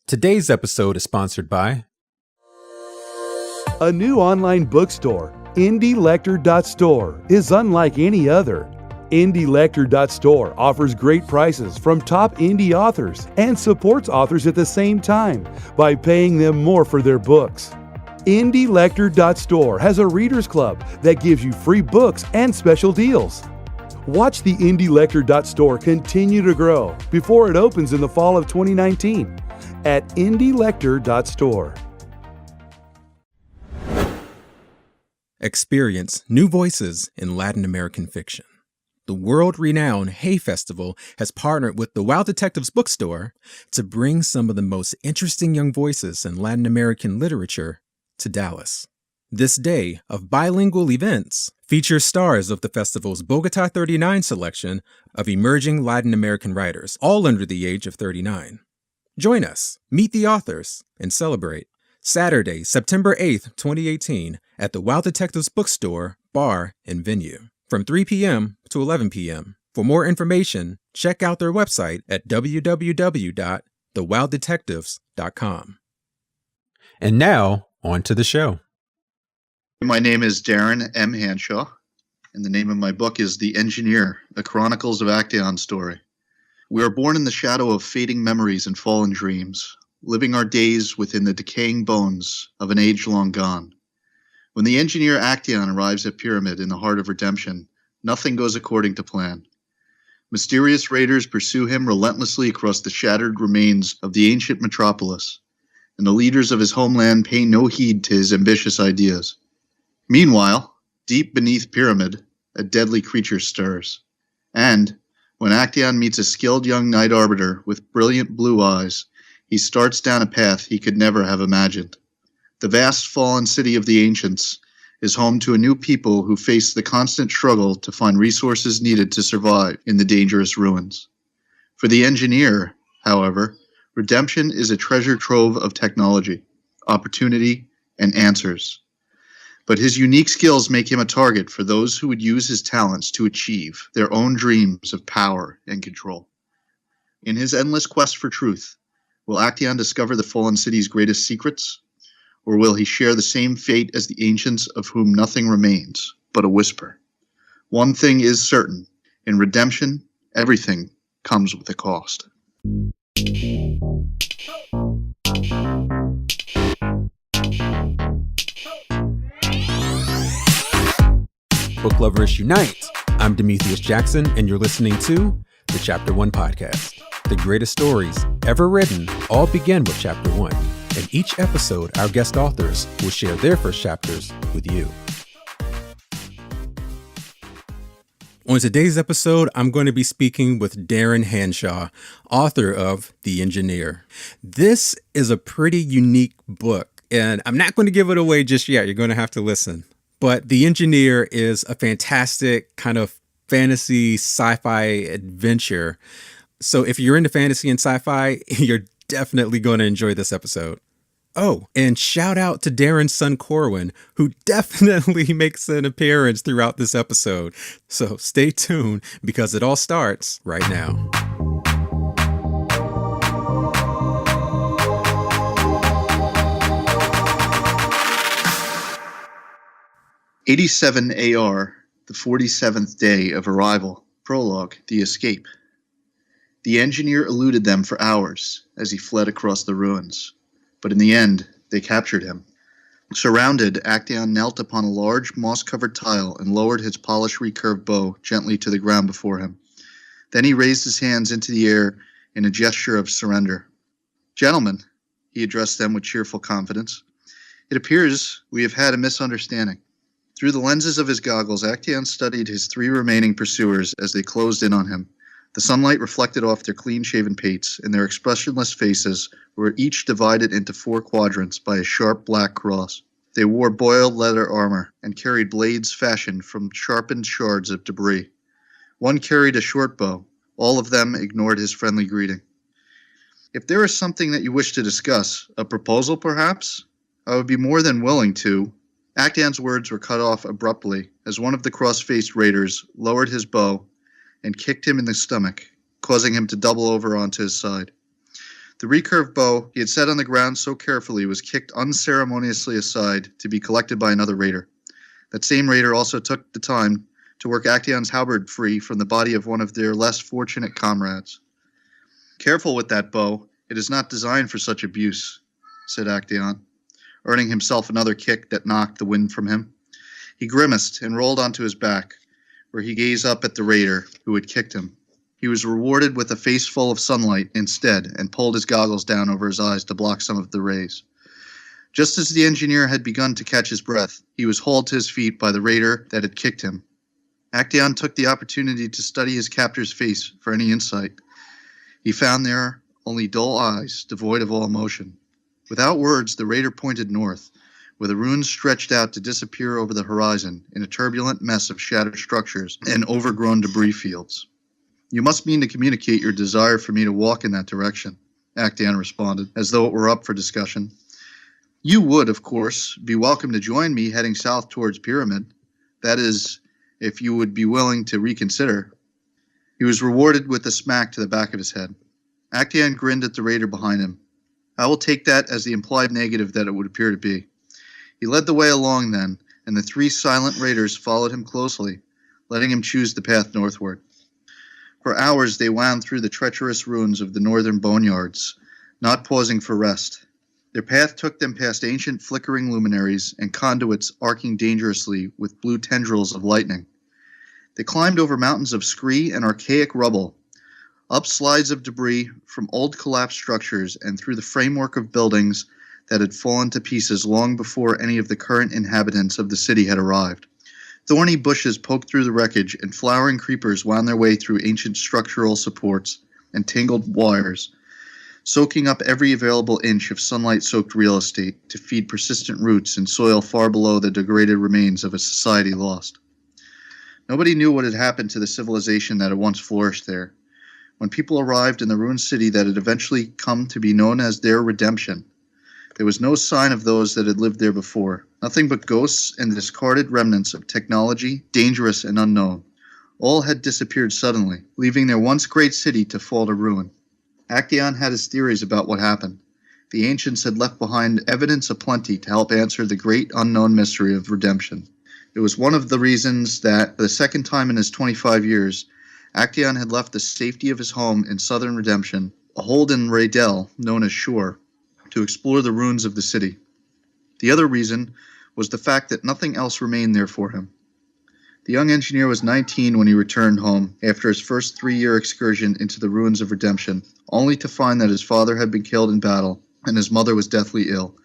Today's episode is sponsored by a new online bookstore, IndieLector.store, is unlike any other. IndieLector.store offers great prices from top indie authors and supports authors at the same time by paying them more for their books. IndieLector.store has a readers club that gives you free books and special deals. Watch the IndieLector.store continue to grow before it opens in the fall of 2019 at IndieLector.store. Experience new voices in Latin American fiction. The world-renowned Hay Festival has partnered with the Wow Detectives bookstore to bring some of the most interesting young voices in Latin American literature to Dallas. This day of bilingual events features stars of the festival's Bogota 39 selection of emerging Latin American writers, all under the age of 39. Join us, meet the authors, and celebrate. Saturday, September 8th, 2018, at the Wow Detectives bookstore, bar, and venue, from 3 p.m. to 11 p.m. For more information, check out their website at www.thewowdetectives.com. And now, on to the show. My name is Darran M. Handshaw, and the name of my book is The Engineer, The Chronicles of Actaeon Story. We are born in the shadow of fading memories and fallen dreams, living our days within the decaying bones of an age long gone. When the engineer Actaeon arrives at Pyramid in the heart of redemption, nothing goes according to plan. Mysterious raiders pursue him relentlessly across the shattered remains of the ancient metropolis, and the leaders of his homeland pay no heed to his ambitious ideas. Meanwhile, deep beneath Pyramid, a deadly creature stirs, and when Actaeon meets a skilled young Knight Arbiter with brilliant blue eyes, he starts down a path he could never have imagined. The vast fallen city of the ancients is home to a new people who face the constant struggle to find resources needed to survive in the dangerous ruins. For the engineer, however, redemption is a treasure trove of technology, opportunity, and answers. But his unique skills make him a target for those who would use his talents to achieve their own dreams of power and control. In his endless quest for truth, will Actaeon discover the fallen city's greatest secrets? Or will he share the same fate as the ancients of whom nothing remains but a whisper? One thing is certain. In redemption, everything comes with a cost. Book lovers unite! I'm Demethius Jackson, and you're listening to the Chapter 1 podcast. The greatest stories ever written all begin with Chapter 1. In each episode, our guest authors will share their first chapters with you. On today's episode, I'm going to be speaking with Darran Handshaw, author of The Engineer. This is a pretty unique book, and I'm not going to give it away just yet. You're going to have to listen. But The Engineer is a fantastic kind of fantasy sci-fi adventure. So if you're into fantasy and sci-fi, you're definitely going to enjoy this episode. Oh, and shout out to Darran's son Corwin, who definitely makes an appearance throughout this episode. So stay tuned because it all starts right now. '87 AR, the 47th day of arrival. Prologue, the escape. The engineer eluded them for hours as he fled across the ruins, but in the end, they captured him. Surrounded, Actaeon knelt upon a large moss-covered tile and lowered his polished recurved bow gently to the ground before him. Then he raised his hands into the air in a gesture of surrender. "Gentlemen," he addressed them with cheerful confidence, "it appears we have had a misunderstanding." Through the lenses of his goggles, Actaeon studied his three remaining pursuers as they closed in on him. The sunlight reflected off their clean-shaven pates, and their expressionless faces were each divided into 4 quadrants by a sharp black cross. They wore boiled leather armor and carried blades fashioned from sharpened shards of debris. One carried a short bow. All of them ignored his friendly greeting. "If there is something that you wish to discuss, a proposal perhaps, I would be more than willing to." Actaeon's words were cut off abruptly as one of the cross-faced raiders lowered his bow and kicked him in the stomach, causing him to double over onto his side. The recurved bow he had set on the ground so carefully was kicked unceremoniously aside to be collected by another raider. That same raider also took the time to work Actaeon's halberd free from the body of one of their less fortunate comrades. "Careful with that bow. It is not designed for such abuse," said Actaeon, earning himself another kick that knocked the wind from him. He grimaced and rolled onto his back, where he gazed up at the raider who had kicked him. He was rewarded with a face full of sunlight instead and pulled his goggles down over his eyes to block some of the rays. Just as the engineer had begun to catch his breath, he was hauled to his feet by the raider that had kicked him. Actaeon took the opportunity to study his captor's face for any insight. He found there only dull eyes, devoid of all emotion. Without words, the raider pointed north, where the ruins stretched out to disappear over the horizon in a turbulent mess of shattered structures and overgrown debris fields. "You must mean to communicate your desire for me to walk in that direction," Actaeon responded, as though it were up for discussion. "You would, of course, be welcome to join me heading south towards Pyramid. That is, if you would be willing to reconsider." He was rewarded with a smack to the back of his head. Actaeon grinned at the raider behind him. "I will take that as the implied negative that it would appear to be." He led the way along then, and the three silent raiders followed him closely, letting him choose the path northward. For hours they wound through the treacherous ruins of the northern boneyards, not pausing for rest. Their path took them past ancient flickering luminaries and conduits arcing dangerously with blue tendrils of lightning. They climbed over mountains of scree and archaic rubble, up slides of debris from old collapsed structures and through the framework of buildings that had fallen to pieces long before any of the current inhabitants of the city had arrived. Thorny bushes poked through the wreckage, and flowering creepers wound their way through ancient structural supports and tangled wires, soaking up every available inch of sunlight-soaked real estate to feed persistent roots in soil far below the degraded remains of a society lost. Nobody knew what had happened to the civilization that had once flourished there. When people arrived in the ruined city that had eventually come to be known as their redemption, there was no sign of those that had lived there before. Nothing but ghosts and the discarded remnants of technology, dangerous and unknown. All had disappeared suddenly, leaving their once great city to fall to ruin. Actaeon had his theories about what happened. The ancients had left behind evidence aplenty to help answer the great unknown mystery of redemption. It was one of the reasons that, for the second time in his 25 years, Actaeon had left the safety of his home in southern Redemption, a hold in Raydell known as Shore, to explore the ruins of the city. The other reason was the fact that nothing else remained there for him. The young engineer was 19 when he returned home after his first 3-year excursion into the ruins of Redemption, only to find that his father had been killed in battle and his mother was deathly ill.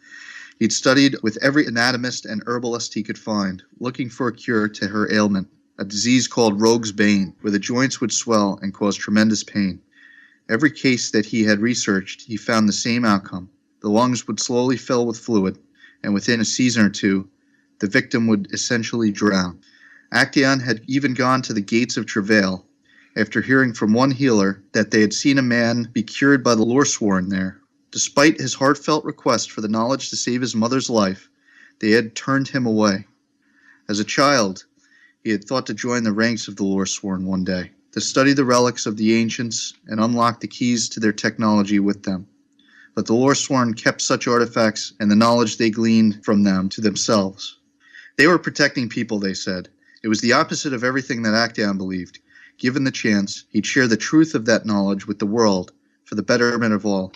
He'd studied with every anatomist and herbalist he could find, looking for a cure to her ailment, a disease called rogue's bane, where the joints would swell and cause tremendous pain. Every case that he had researched, he found the same outcome. The lungs would slowly fill with fluid, and within a season or two, the victim would essentially drown. Actaeon had even gone to the gates of travail, after hearing from one healer that they had seen a man be cured by the Loresworn there. Despite his heartfelt request for the knowledge to save his mother's life, they had turned him away. As a child, he had thought to join the ranks of the Loresworn one day, to study the relics of the ancients and unlock the keys to their technology with them. But the Loresworn kept such artifacts and the knowledge they gleaned from them to themselves. They were protecting people, they said. It was the opposite of everything that Actaeon believed. Given the chance, he'd share the truth of that knowledge with the world for the betterment of all.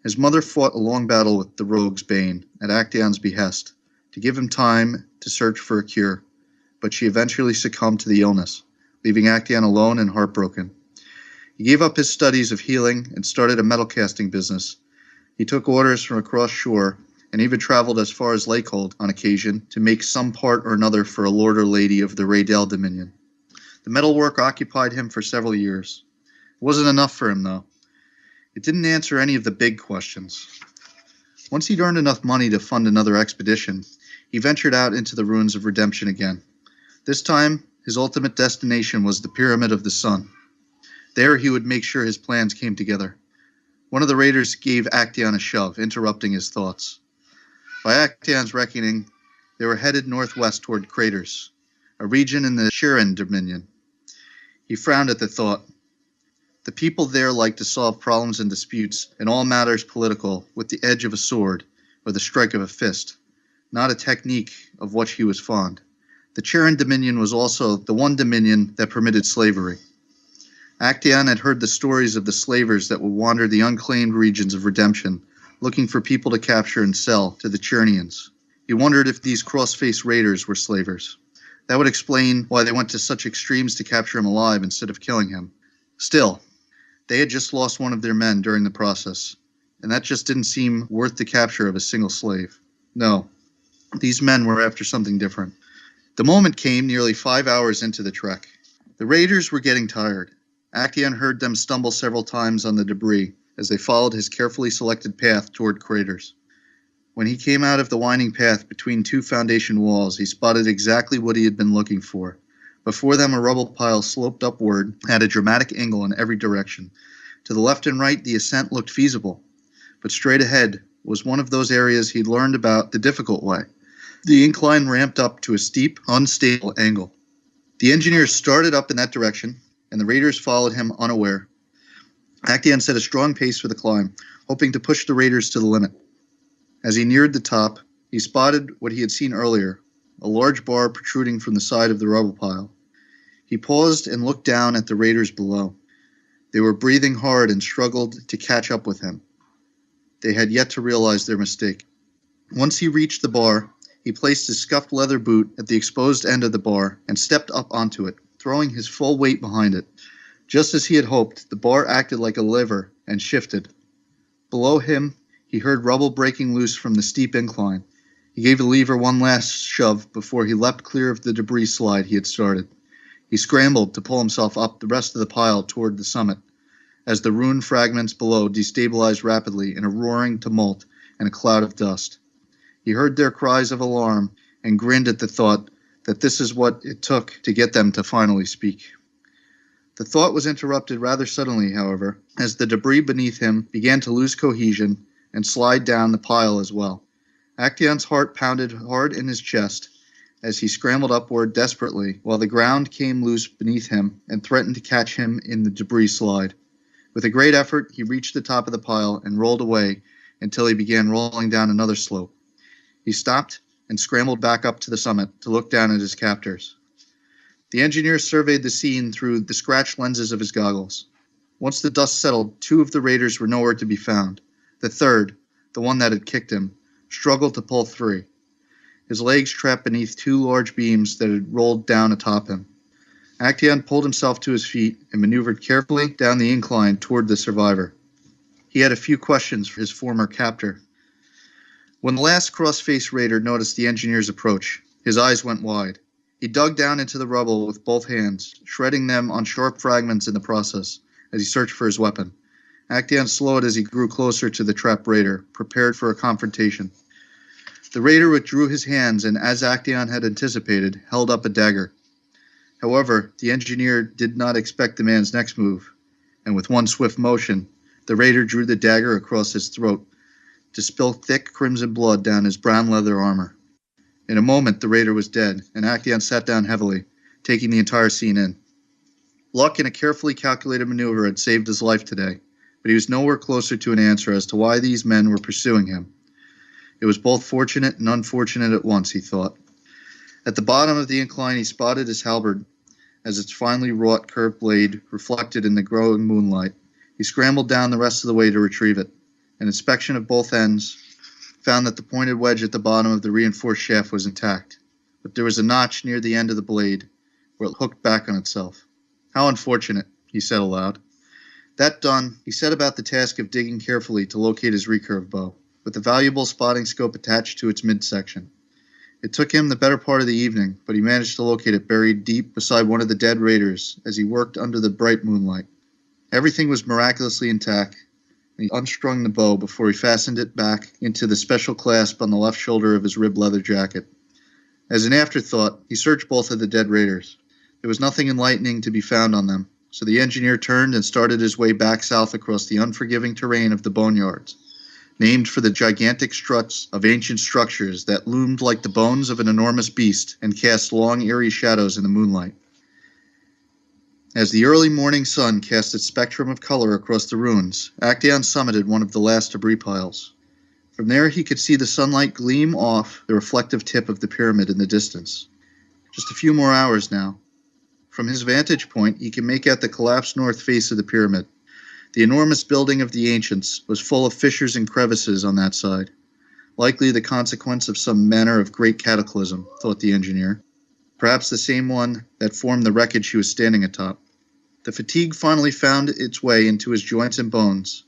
His mother fought a long battle with the rogue's bane at Actaeon's behest to give him time to search for a cure, but she eventually succumbed to the illness, leaving Actaeon alone and heartbroken. He gave up his studies of healing and started a metal casting business. He took orders from across shore and even traveled as far as Lakehold on occasion to make some part or another for a lord or lady of the Raydell Dominion. The metalwork occupied him for several years. It wasn't enough for him, though. It didn't answer any of the big questions. Once he'd earned enough money to fund another expedition, he ventured out into the ruins of Redemption again. This time, his ultimate destination was the Pyramid of the Sun. There he would make sure his plans came together. One of the raiders gave Actaeon a shove, interrupting his thoughts. By Actaeon's reckoning, they were headed northwest toward Craters, a region in the Shirin Dominion. He frowned at the thought. The people there liked to solve problems and disputes in all matters political with the edge of a sword or the strike of a fist, not a technique of which he was fond. The Charon Dominion was also the one dominion that permitted slavery. Actaeon had heard the stories of the slavers that would wander the unclaimed regions of redemption, looking for people to capture and sell to the Churnians. He wondered if these cross-faced raiders were slavers. That would explain why they went to such extremes to capture him alive instead of killing him. Still, they had just lost one of their men during the process, and that just didn't seem worth the capture of a single slave. No, these men were after something different. The moment came nearly 5 hours into the trek. The raiders were getting tired. Actaeon heard them stumble several times on the debris as they followed his carefully selected path toward craters. When he came out of the winding path between two foundation walls, he spotted exactly what he had been looking for. Before them, a rubble pile sloped upward at a dramatic angle in every direction. To the left and right, the ascent looked feasible, but straight ahead was one of those areas he'd learned about the difficult way. The incline ramped up to a steep, unstable angle. The engineers started up in that direction, and the raiders followed him unaware. Actaeon set a strong pace for the climb, hoping to push the raiders to the limit. As he neared the top, he spotted what he had seen earlier, a large bar protruding from the side of the rubble pile. He paused and looked down at the raiders below. They were breathing hard and struggled to catch up with him. They had yet to realize their mistake. Once he reached the bar, he placed his scuffed leather boot at the exposed end of the bar and stepped up onto it, throwing his full weight behind it. Just as he had hoped, the bar acted like a lever and shifted. Below him, he heard rubble breaking loose from the steep incline. He gave the lever one last shove before he leapt clear of the debris slide he had started. He scrambled to pull himself up the rest of the pile toward the summit, as the ruined fragments below destabilized rapidly in a roaring tumult and a cloud of dust. He heard their cries of alarm and grinned at the thought that this is what it took to get them to finally speak. The thought was interrupted rather suddenly, however, as the debris beneath him began to lose cohesion and slide down the pile as well. Actaeon's heart pounded hard in his chest as he scrambled upward desperately, while the ground came loose beneath him and threatened to catch him in the debris slide. With a great effort, he reached the top of the pile and rolled away until he began rolling down another slope. He stopped and scrambled back up to the summit to look down at his captors. The engineer surveyed the scene through the scratched lenses of his goggles. Once the dust settled, two of the raiders were nowhere to be found. The third, the one that had kicked him, struggled to pull free. His legs trapped beneath two large beams that had rolled down atop him. Actaeon pulled himself to his feet and maneuvered carefully down the incline toward the survivor. He had a few questions for his former captor. When the last cross-faced raider noticed the engineer's approach, his eyes went wide. He dug down into the rubble with both hands, shredding them on sharp fragments in the process as he searched for his weapon. Actaeon slowed as he grew closer to the trapped raider, prepared for a confrontation. The raider withdrew his hands and, as Actaeon had anticipated, held up a dagger. However, the engineer did not expect the man's next move, and with one swift motion, the raider drew the dagger across his throat to spill thick crimson blood down his brown leather armor. In a moment, the raider was dead, and Actaeon sat down heavily, taking the entire scene in. Luck and a carefully calculated maneuver had saved his life today, but he was nowhere closer to an answer as to why these men were pursuing him. It was both fortunate and unfortunate at once, he thought. At the bottom of the incline, he spotted his halberd as its finely wrought curved blade reflected in the growing moonlight. He scrambled down the rest of the way to retrieve it. An inspection of both ends found that the pointed wedge at the bottom of the reinforced shaft was intact, but there was a notch near the end of the blade where it hooked back on itself. How unfortunate, he said aloud. That done, he set about the task of digging carefully to locate his recurve bow, with a valuable spotting scope attached to its midsection. It took him the better part of the evening, but he managed to locate it buried deep beside one of the dead raiders as he worked under the bright moonlight. Everything was miraculously intact. He unstrung the bow before he fastened it back into the special clasp on the left shoulder of his ribbed leather jacket. As an afterthought, he searched both of the dead raiders. There was nothing enlightening to be found on them, so the engineer turned and started his way back south across the unforgiving terrain of the boneyards, named for the gigantic struts of ancient structures that loomed like the bones of an enormous beast and cast long, eerie shadows in the moonlight. As the early morning sun cast its spectrum of color across the ruins, Actaeon summited one of the last debris piles. From there he could see the sunlight gleam off the reflective tip of the pyramid in the distance. Just a few more hours now. From his vantage point, he can make out the collapsed north face of the pyramid. The enormous building of the ancients was full of fissures and crevices on that side. Likely the consequence of some manner of great cataclysm, thought the engineer. Perhaps the same one that formed the wreckage he was standing atop. The fatigue finally found its way into his joints and bones,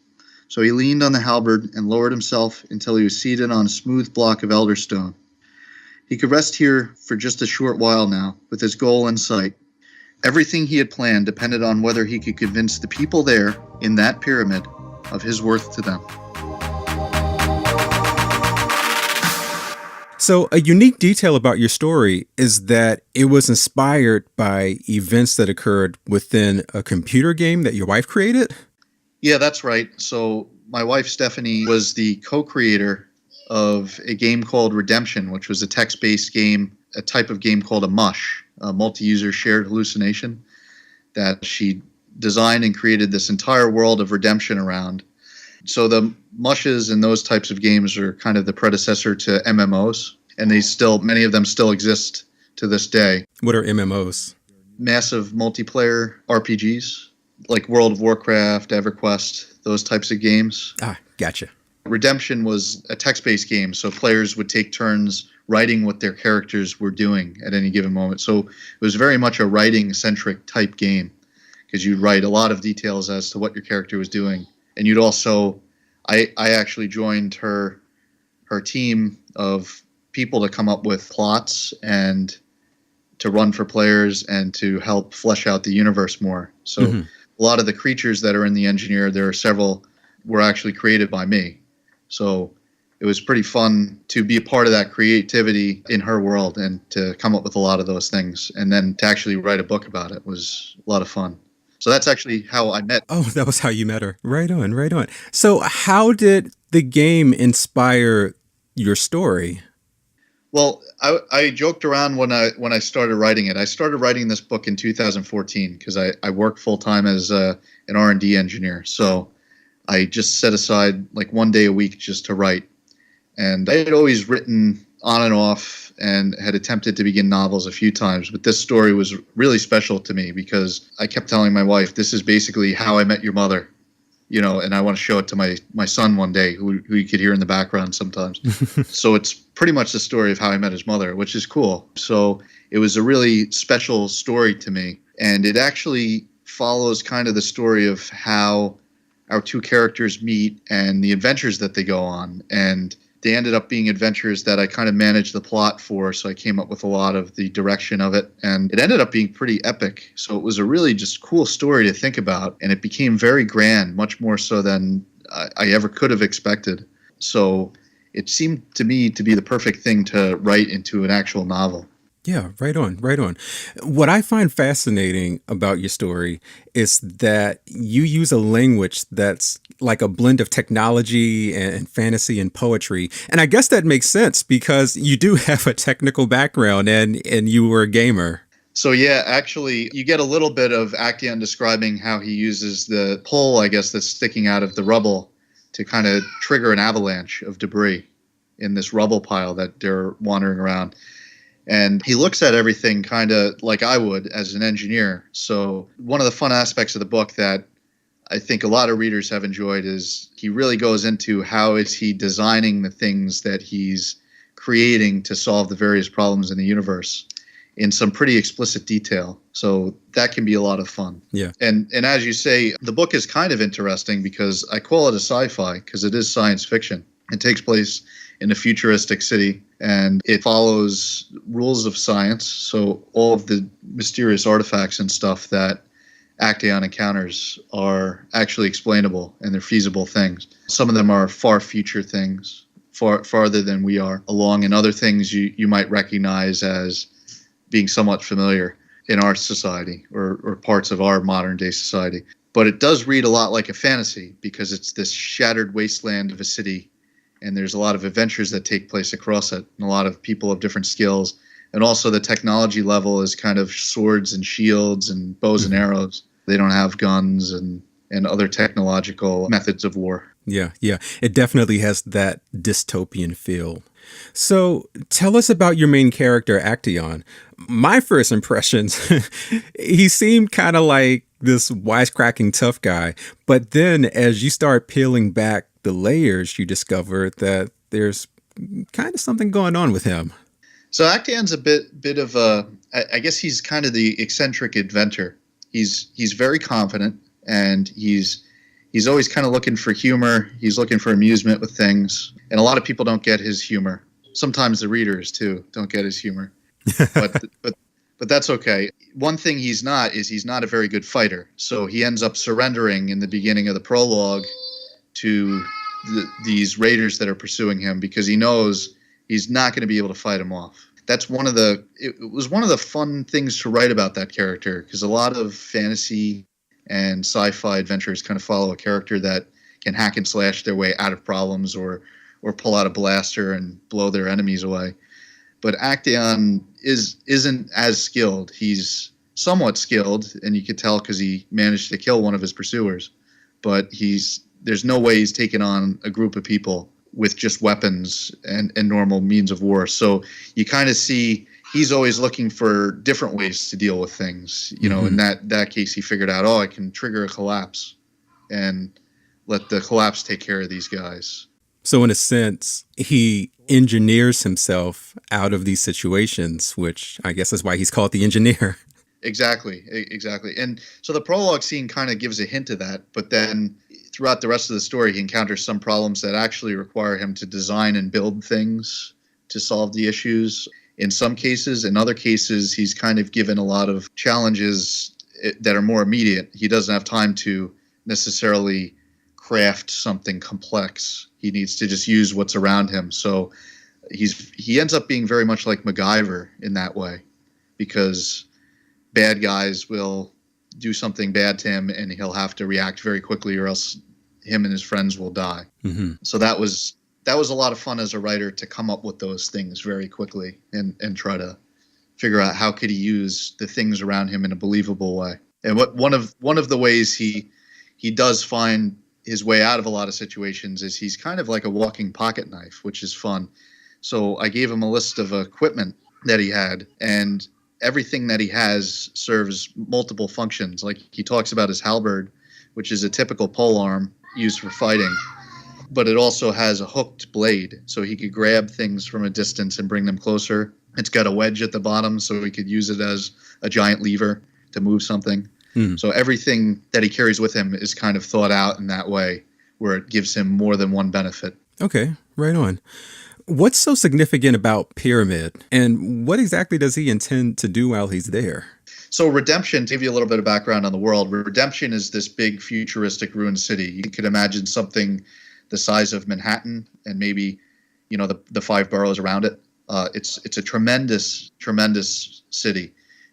so he leaned on the halberd and lowered himself until he was seated on a smooth block of elder stone. He could rest here for just a short while now, with his goal in sight. Everything he had planned depended on whether he could convince the people there, in that pyramid, of his worth to them. So, a unique detail about your story is that it was inspired by events that occurred within a computer game that your wife created? Yeah, that's right. So, my wife, Stephanie, was the co-creator of a game called Redemption, which was a text-based game, a type of game called a mush, a multi-user shared hallucination that she designed and created this entire world of redemption around. So the mushes and those types of games are kind of the predecessor to MMOs, and many of them still exist to this day. What are MMOs? Massive multiplayer RPGs, like World of Warcraft, EverQuest, those types of games. Ah, gotcha. Redemption was a text-based game, so players would take turns writing what their characters were doing at any given moment. So it was very much a writing-centric type game, because you'd write a lot of details as to what your character was doing. And you'd also, I actually joined her team of people to come up with plots and to run for players and to help flesh out the universe more. So a lot of the creatures that are in the Engineer, there are several, were actually created by me. So it was pretty fun to be a part of that creativity in her world and to come up with a lot of those things. And then to actually write a book about it was a lot of fun. So that's actually how I met. Oh, that was how you met her. Right on, right on. So how did the game inspire your story? Well, I joked around when I started writing it. I started writing this book in 2014 because I work full-time as an R&D engineer. So I just set aside like one day a week just to write. And I had always written on and off and had attempted to begin novels a few times. But this story was really special to me because I kept telling my wife, this is basically how I met your mother, and I want to show it to my son one day, who you could hear in the background sometimes. So it's pretty much the story of how I met his mother, which is cool. So it was a really special story to me. And it actually follows kind of the story of how our two characters meet and the adventures that they go on. And they ended up being adventures that I kind of managed the plot for, so I came up with a lot of the direction of it, and it ended up being pretty epic. So it was a really just cool story to think about, and it became very grand, much more so than I ever could have expected. So it seemed to me to be the perfect thing to write into an actual novel. Yeah, right on, right on. What I find fascinating about your story is that you use a language that's like a blend of technology and fantasy and poetry. And I guess that makes sense because you do have a technical background and you were a gamer. So yeah, actually, you get a little bit of Actaeon describing how he uses the pole, I guess, that's sticking out of the rubble to kind of trigger an avalanche of debris in this rubble pile that they're wandering around. And he looks at everything kind of like I would as an engineer. So one of the fun aspects of the book that I think a lot of readers have enjoyed is he really goes into how is he designing the things that he's creating to solve the various problems in the universe in some pretty explicit detail. So that can be a lot of fun. Yeah. And as you say, the book is kind of interesting because I call it a sci-fi because it is science fiction. It takes place in a futuristic city, and it follows rules of science. So all of the mysterious artifacts and stuff that Actaeon encounters are actually explainable, and they're feasible things. Some of them are far future things, farther than we are along, and other things you might recognize as being somewhat familiar in our society or parts of our modern day society. But it does read a lot like a fantasy because it's this shattered wasteland of a city, and there's a lot of adventures that take place across it, and a lot of people of different skills And also the technology level is kind of swords and shields and bows and arrows. They don't have guns and other technological methods of war. Yeah, yeah. It definitely has that dystopian feel. So tell us about your main character, Actaeon. My first impressions, he seemed kind of like this wisecracking tough guy. But then as you start peeling back the layers, you discover that there's kind of something going on with him. So Actaeon's a bit of a, I guess he's kind of the eccentric inventor. He's very confident, and he's always kind of looking for humor. He's looking for amusement with things, and a lot of people don't get his humor. Sometimes the readers too don't get his humor, but that's okay. One thing he's not a very good fighter. So he ends up surrendering in the beginning of the prologue to these raiders that are pursuing him because he knows he's not going to be able to fight him off. That's it was one of the fun things to write about that character, because a lot of fantasy and sci-fi adventures kind of follow a character that can hack and slash their way out of problems or pull out a blaster and blow their enemies away. But Actaeon isn't as skilled. He's somewhat skilled, and you could tell because he managed to kill one of his pursuers. But there's no way he's taken on a group of people with just weapons and normal means of war. So you kind of see he's always looking for different ways to deal with things. You know, in that case, he figured out, I can trigger a collapse and let the collapse take care of these guys. So in a sense, he engineers himself out of these situations, which I guess is why he's called the engineer. Exactly. And so the prologue scene kind of gives a hint of that, but then throughout the rest of the story, he encounters some problems that actually require him to design and build things to solve the issues. In some cases, in other cases, he's kind of given a lot of challenges that are more immediate. He doesn't have time to necessarily craft something complex. He needs to just use what's around him. So he ends up being very much like MacGyver in that way, because bad guys will do something bad to him and he'll have to react very quickly, or else him and his friends will die. So that was a lot of fun as a writer, to come up with those things very quickly and try to figure out how could he use the things around him in a believable way. And one of the ways he does find his way out of a lot of situations is he's kind of like a walking pocket knife, which is fun. So I gave him a list of equipment that he had, and everything that he has serves multiple functions. Like he talks about his halberd, which is a typical polearm used for fighting, but it also has a hooked blade, so he could grab things from a distance and bring them closer. It's got a wedge at the bottom, so he could use it as a giant lever to move something. So everything that he carries with him is kind of thought out in that way, where it gives him more than one benefit. Okay, right on. What's so significant about Pyramid, and what exactly does he intend to do while he's there? So Redemption, to give you a little bit of background on the world, Redemption is this big futuristic ruined city. You could imagine something the size of Manhattan and maybe, the 5 boroughs around it. It's a tremendous city,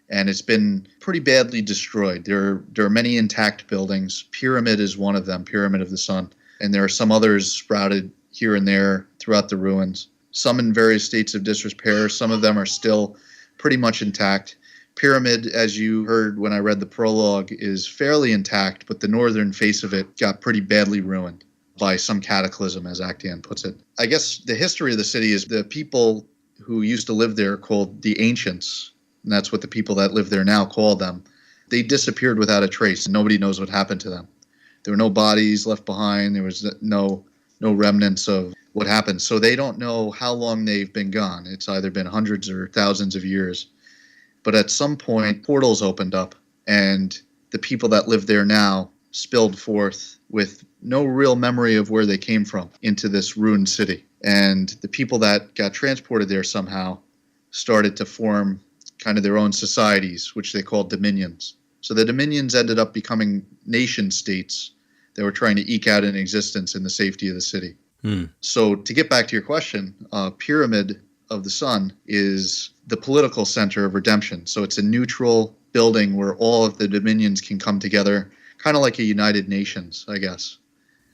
and it's been pretty badly destroyed. There are many intact buildings. Pyramid is one of them, Pyramid of the Sun. And there are some others sprouted here and there throughout the ruins, some in various states of disrepair. Some of them are still pretty much intact. Pyramid, as you heard when I read the prologue, is fairly intact, but the northern face of it got pretty badly ruined by some cataclysm, as Actaeon puts it. I guess the history of the city is the people who used to live there, called the Ancients, and that's what the people that live there now call them. They disappeared without a trace, and nobody knows what happened to them. There were no bodies left behind. There was no remnants of what happened. So they don't know how long they've been gone. It's either been hundreds or thousands of years. But at some point, portals opened up, and the people that live there now spilled forth with no real memory of where they came from into this ruined city. And the people that got transported there somehow started to form kind of their own societies, which they called dominions. So the dominions ended up becoming nation states that were trying to eke out an existence in the safety of the city. So to get back to your question, Pyramid of the Sun is the political center of Redemption. So it's a neutral building where all of the dominions can come together, kind of like a United Nations, I guess.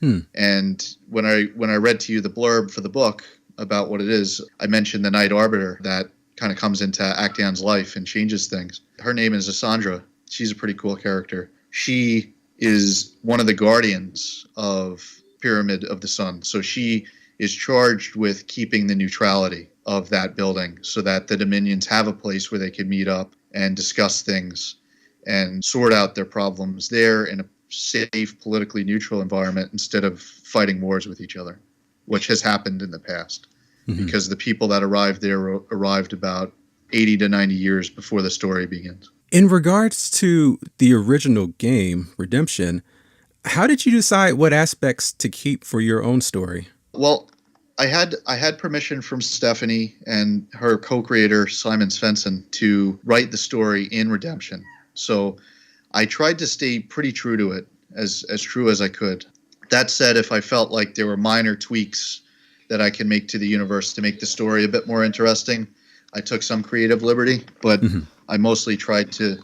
And when I read to you the blurb for the book about what it is, I mentioned the Knight Arbiter that kind of comes into Actaeon's life and changes things. Her name is Asandra. She's a pretty cool character. She is one of the guardians of Pyramid of the Sun. So she is charged with keeping the neutrality of that building so that the Dominions have a place where they can meet up and discuss things and sort out their problems there in a safe, politically neutral environment instead of fighting wars with each other, which has happened in the past. Because the people that arrived there arrived about 80 to 90 years before the story begins. In regards to the original game, Redemption, how did you decide what aspects to keep for your own story? Well, I had permission from Stephanie and her co-creator, Simon Svensson, to write the story in Redemption. So I tried to stay pretty true to it, as true as I could. That said, if I felt like there were minor tweaks that I can make to the universe to make the story a bit more interesting, I took some creative liberty, but I mostly tried to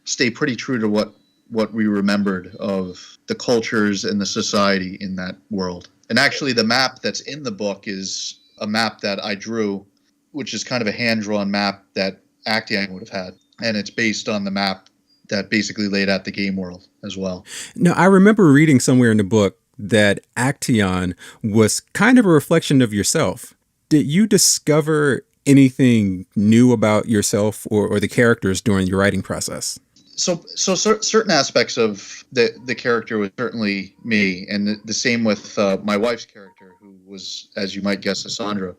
stay pretty true to what we remembered of the cultures and the society in that world. And actually the map that's in the book is a map that I drew, which is kind of a hand-drawn map that Actaeon would have had. And it's based on the map that basically laid out the game world as well. Now, I remember reading somewhere in the book that Actaeon was kind of a reflection of yourself. Did you discover anything new about yourself or the characters during your writing process? So certain aspects of the character was certainly me, and the same with my wife's character, who was, as you might guess, Asandra.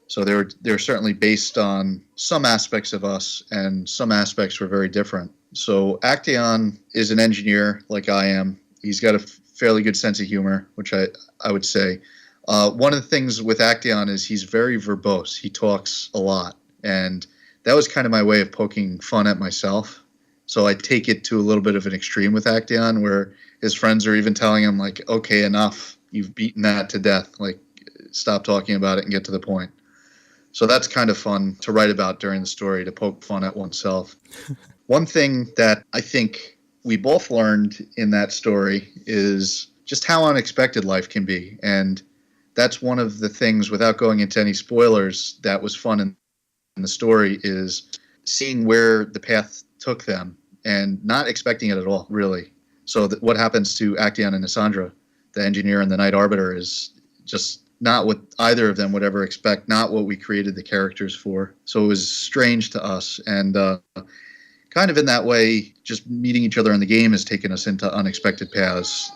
So they're certainly based on some aspects of us, and some aspects were very different. So Actaeon is an engineer like I am. He's got a fairly good sense of humor, which I would say. One of the things with Actaeon is he's very verbose. He talks a lot, and that was kind of my way of poking fun at myself. So I take it to a little bit of an extreme with Actaeon, where his friends are even telling him, like, okay, enough. You've beaten that to death. Like, stop talking about it and get to the point. So that's kind of fun to write about during the story, to poke fun at oneself. One thing that I think we both learned in that story is just how unexpected life can be. And that's one of the things, without going into any spoilers, that was fun in the story, is seeing where the path took them and not expecting it at all, really. So what happens to Actaeon and Asandra, the engineer and the Knight Arbiter, is just not what either of them would ever expect, not what we created the characters for. So it was strange to us. And kind of in that way, just meeting each other in the game has taken us into unexpected paths,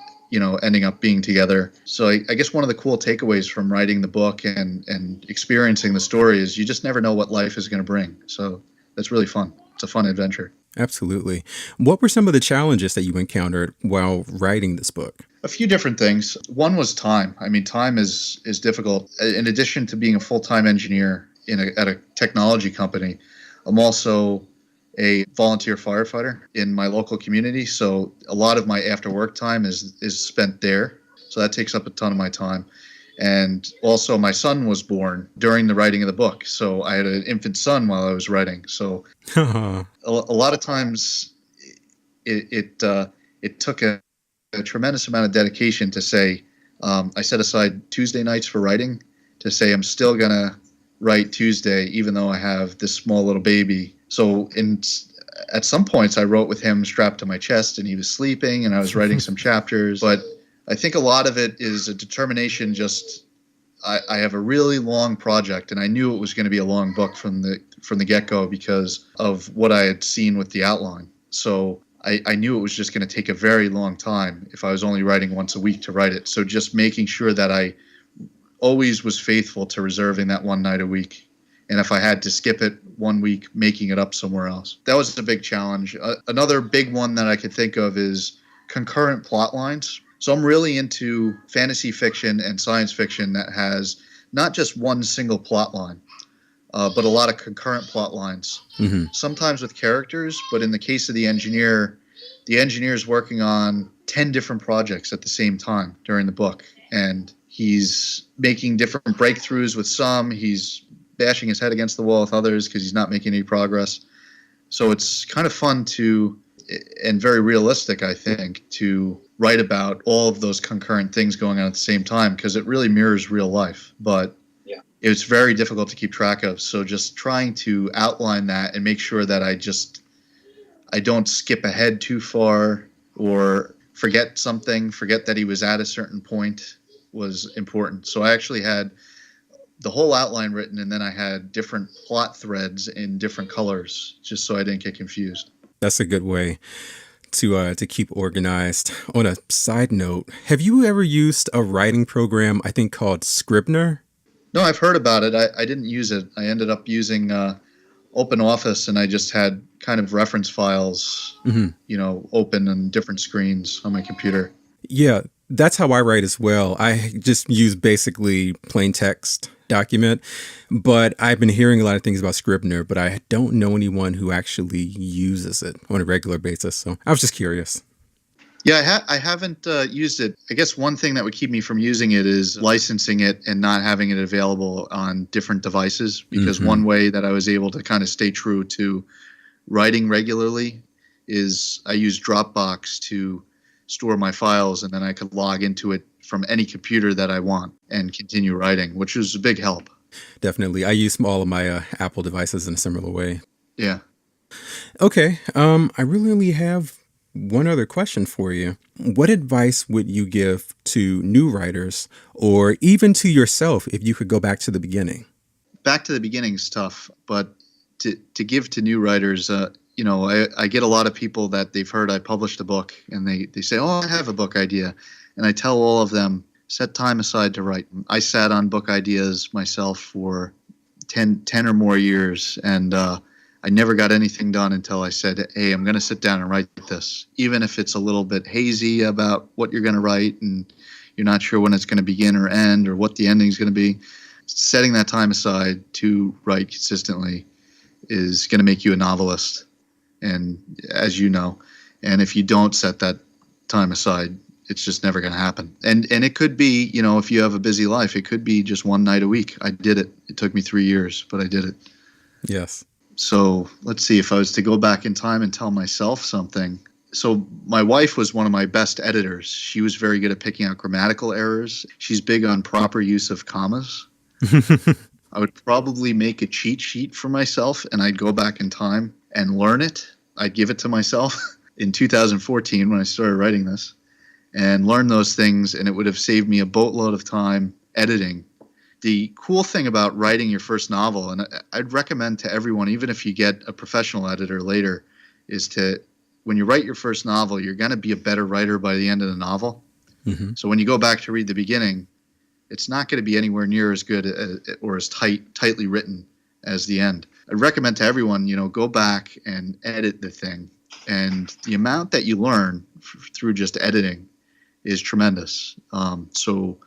ending up being together. So I guess one of the cool takeaways from writing the book and experiencing the story is you just never know what life is going to bring. So that's really fun. It's a fun adventure. Absolutely. What were some of the challenges that you encountered while writing this book? A few different things. One was time. I mean, time is difficult. In addition to being a full-time engineer at a technology company, I'm also a volunteer firefighter in my local community. So a lot of my after work time is spent there. So that takes up a ton of my time. And also my son was born during the writing of the book. So I had an infant son while I was writing. So a lot of times it took a tremendous amount of dedication to say, I set aside Tuesday nights for writing, to say I'm still going to write Tuesday, even though I have this small little baby. So at some points I wrote with him strapped to my chest and he was sleeping and I was writing some chapters. But I think a lot of it is a determination. I have a really long project, and I knew it was going to be a long book from the get-go because of what I had seen with the outline. So I knew it was just going to take a very long time if I was only writing once a week to write it. So just making sure that I always was faithful to reserving that one night a week. And if I had to skip it 1 week, making it up somewhere else. That was a big challenge. Another big one that I could think of is concurrent plot lines. So I'm really into fantasy fiction and science fiction that has not just one single plot line, but a lot of concurrent plot lines. Mm-hmm. Sometimes with characters, but in the case of the engineer is working on 10 different projects at the same time during the book. And he's making different breakthroughs with some. He's bashing his head against the wall with others because he's not making any progress. So it's kind of fun and very realistic, I think, to write about all of those concurrent things going on at the same time, because it really mirrors real life. But it was very difficult to keep track of. So just trying to outline that and make sure that I don't skip ahead too far or forget that he was at a certain point was important. So I actually had the whole outline written, and then I had different plot threads in different colors just so I didn't get confused. That's a good way to keep organized. On a side note, have you ever used a writing program, I think called Scrivener? No, I've heard about it. I didn't use it. I ended up using OpenOffice, and I just had kind of reference files, open on different screens on my computer. Yeah, that's how I write as well. I just use basically plain text document, but I've been hearing a lot of things about Scrivener, but I don't know anyone who actually uses it on a regular basis. So I was just curious. Yeah, I haven't used it. I guess one thing that would keep me from using it is licensing it and not having it available on different devices, because one way that I was able to kind of stay true to writing regularly is I use Dropbox to store my files, and then I could log into it from any computer that I want and continue writing, which is a big help. Definitely. I use all of my Apple devices in a similar way. Yeah. Okay. I really only have one other question for you. What advice would you give to new writers, or even to yourself, if you could go back to the beginning? Back to the beginning is tough, but to give to new writers, I get a lot of people that they've heard I published a book, and they say, oh, I have a book idea. And I tell all of them, set time aside to write. I sat on book ideas myself for 10 or more years, and I never got anything done until I said, hey, I'm going to sit down and write this. Even if it's a little bit hazy about what you're going to write and you're not sure when it's going to begin or end or what the ending is going to be, setting that time aside to write consistently is going to make you a novelist. And as you know, and if you don't set that time aside, it's just never going to happen. And it could be, if you have a busy life, it could be just one night a week. I did it. It took me 3 years, but I did it. Yes. So let's see, if I was to go back in time and tell myself something. So my wife was one of my best editors. She was very good at picking out grammatical errors. She's big on proper use of commas. I would probably make a cheat sheet for myself, and I'd go back in time and learn it. I'd give it to myself in 2014 when I started writing this, and learn those things, and it would have saved me a boatload of time editing. The cool thing about writing your first novel, and I'd recommend to everyone, even if you get a professional editor later, is when you write your first novel, you're going to be a better writer by the end of the novel. So when you go back to read the beginning, it's not going to be anywhere near as good or as tightly written as the end. I'd recommend to everyone, go back and edit the thing. And the amount that you learn through just editing is tremendous. So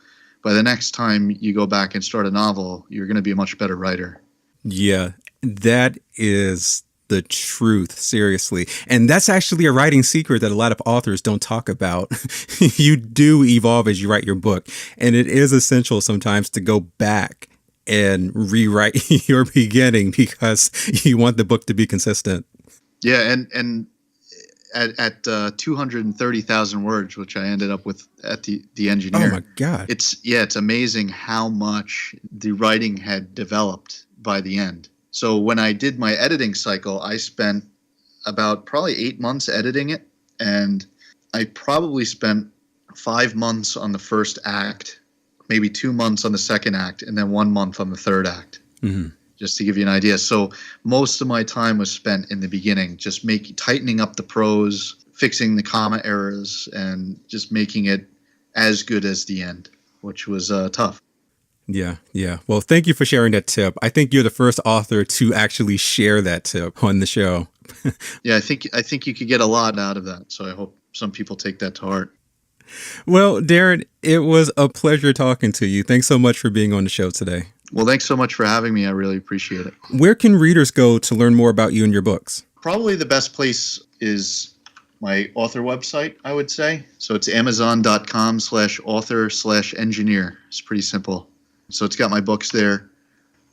by the next time you go back and start a novel, you're going to be a much better writer. Yeah, that is the truth, seriously. And that's actually a writing secret that a lot of authors don't talk about. You do evolve as you write your book. And it is essential sometimes to go back and rewrite your beginning because you want the book to be consistent. Yeah, and at 230,000 words, which I ended up with at the engineer. Oh my God. It's amazing how much the writing had developed by the end. So when I did my editing cycle, I spent about probably 8 months editing it, and I probably spent 5 months on the first act, maybe 2 months on the second act, and then 1 month on the third act. Just to give you an idea. So most of my time was spent in the beginning, just tightening up the prose, fixing the comma errors, and just making it as good as the end, which was tough. Yeah. Well, thank you for sharing that tip. I think you're the first author to actually share that tip on the show. Yeah, I think you could get a lot out of that. So I hope some people take that to heart. Well, Darran, it was a pleasure talking to you. Thanks so much for being on the show today. Well, thanks so much for having me. I really appreciate it. Where can readers go to learn more about you and your books? Probably the best place is my author website, I would say. So it's amazon.com/author/engineer. It's pretty simple. So it's got my books there.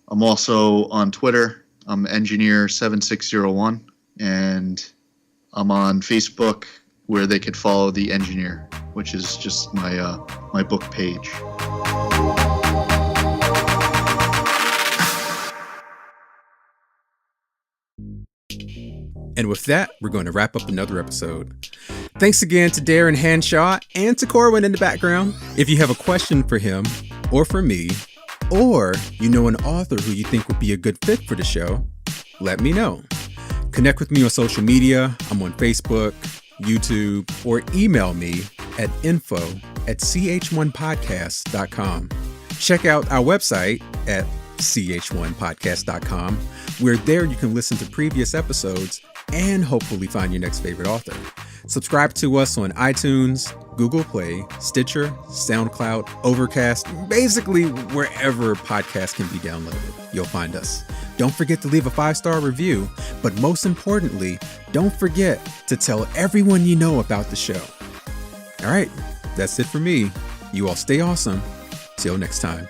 I'm also on Twitter. I'm engineer7601. And I'm on Facebook, where they could follow The Engineer, which is just my book page. And with that, we're going to wrap up another episode. Thanks again to Darran Handshaw and to Corwin in the background. If you have a question for him or for me, or you know an author who you think would be a good fit for the show, let me know. Connect with me on social media. I'm on Facebook, YouTube, or email me at info@ch1podcast.com. Check out our website at ch1podcast.com, where there you can listen to previous episodes and hopefully find your next favorite author. Subscribe to us on iTunes, Google Play, Stitcher, SoundCloud, Overcast, basically wherever podcasts can be downloaded, you'll find us. Don't forget to leave a 5-star review, but most importantly, don't forget to tell everyone you know about the show. All right, that's it for me. You all stay awesome. Till next time.